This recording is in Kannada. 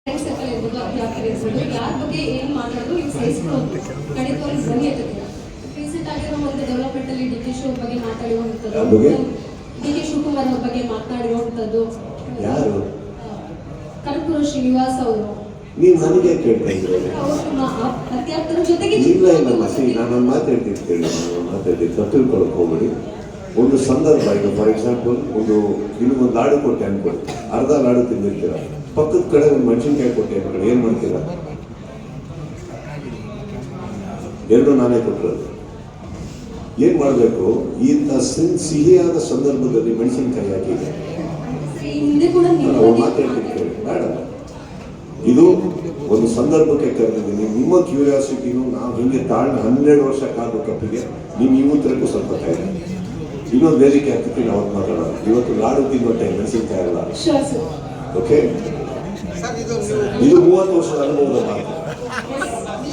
ಫ್ರೆಂಡ್ಸ್ ಸರ್ಕಲ್ ಇರ್ಬೋದು, ಅಧ್ಯಾಪಕರು ಇರ್ಬೋದು, ಯಾರ ಬಗ್ಗೆ ಏನು ಮಾತಾಡೋದು ನೀವು ಸಹಿಸ್ಕೊಂಡು ಖಂಡಿತವಾಗಿ ಧ್ವನಿ ಎತ್ತಿದ್ದೀರಾ. ರೀಸೆಂಟ್ ಆಗಿರೋ ಒಂದು ಡೆವಲಪ್ಮೆಂಟ್ ಅಲ್ಲಿ ಡಿ ಕೆ ಶಿವ್ ಬಗ್ಗೆ ಮಾತಾಡಿರುವಂಥದ್ದು, ಡಿ ಕೆ ಶಿವಕುಮಾರ್ ಅವ್ರ ಬಗ್ಗೆ ಮಾತನಾಡಿರುವಂಥದ್ದು, ಯಾರು ಕನಕಪುರ ಶ್ರೀನಿವಾಸ್ ಅವರು, ನೀವು ನನಗೆ ಕೇಳ್ತಾ ಇದ್ದೀರಿ. ಅಧ್ಯಾಪಕರ ಜೊತೆಗೆ ಇಲ್ಲ ಇಲ್ಲ ಮಸಿ, ನಾನು ಮಾತಾಡ್ತಿರ್ತೇನೆ, ತಪ್ಪು ತಿಳ್ಕೊಳಕ್ ಹೋಗ್ಬೇಡಿ. ಒಂದು ಸಂದರ್ಭ, ಈಗ ಫಾರ್ ಎಕ್ಸಾಂಪಲ್ ನಿಮ್ಗೊಂದು ಲಾಡು ಕೊಟ್ಟೆ ಅನ್ಕೊಳ್ಳಿ, ಅರ್ಧ ಲಾಡು ತಿಂದಿರ್ತೀರ, ಪಕ್ಕದ ಕಡೆ ಒಂದು ಮೆಣಸಿನ್ಕಾಯಿ ಕೊಟ್ಟೆ ಅನ್ಕೊಳ್ಳಿ, ಏನ್ ಮಾಡ್ತೀರ? ಎರಡು ನಾನೇ ಕೊಟ್ಟಿರೋದು. ಏನ್ ಮಾಡಬೇಕು? ಇಂಥ ಸಿಹಿಯಾದ ಸಂದರ್ಭದಲ್ಲಿ ಮೆಣಸಿನ್ಕಾಯಿ ಹಾಕಿದೆ ನಾವು ಮಾತಾಡ್ತಿರ್ತೇವೆ, ಬೇಡ. ಇದು ಒಂದು ಸಂದರ್ಭಕ್ಕೆ ಕರೆದಿದ್ದೀನಿ. ನಿಮ್ಮ ಕ್ಯೂರಿಯಾಸಿಟಿನೂ ನಾವು ಹಿಂಗೆ 12 ವರ್ಷ ಕಾದು ಕಪ್ಪಿಗೆ ನಿಮ್ಮ ಈ ಉತ್ತರಕ್ಕೂ ಸ್ವಲ್ಪ ಕಾಯ್ದೆ. ಇನ್ನೊಂದು ವೇದಿಕೆ ಹತ್ತಕ್ಕೆ ನಾವು ಮಾತಾಡೋಣ. ಇವತ್ತು ಲಾಡು ತಿನ್ನೋ ಟೈಮ್, ಮೆಣಸಿನ್ಕಾಯಿ ಅಲ್ಲ. ಓಕೆ, ಇದು 30 ವರ್ಷದ ಅನುಭವದ ಮಾತು.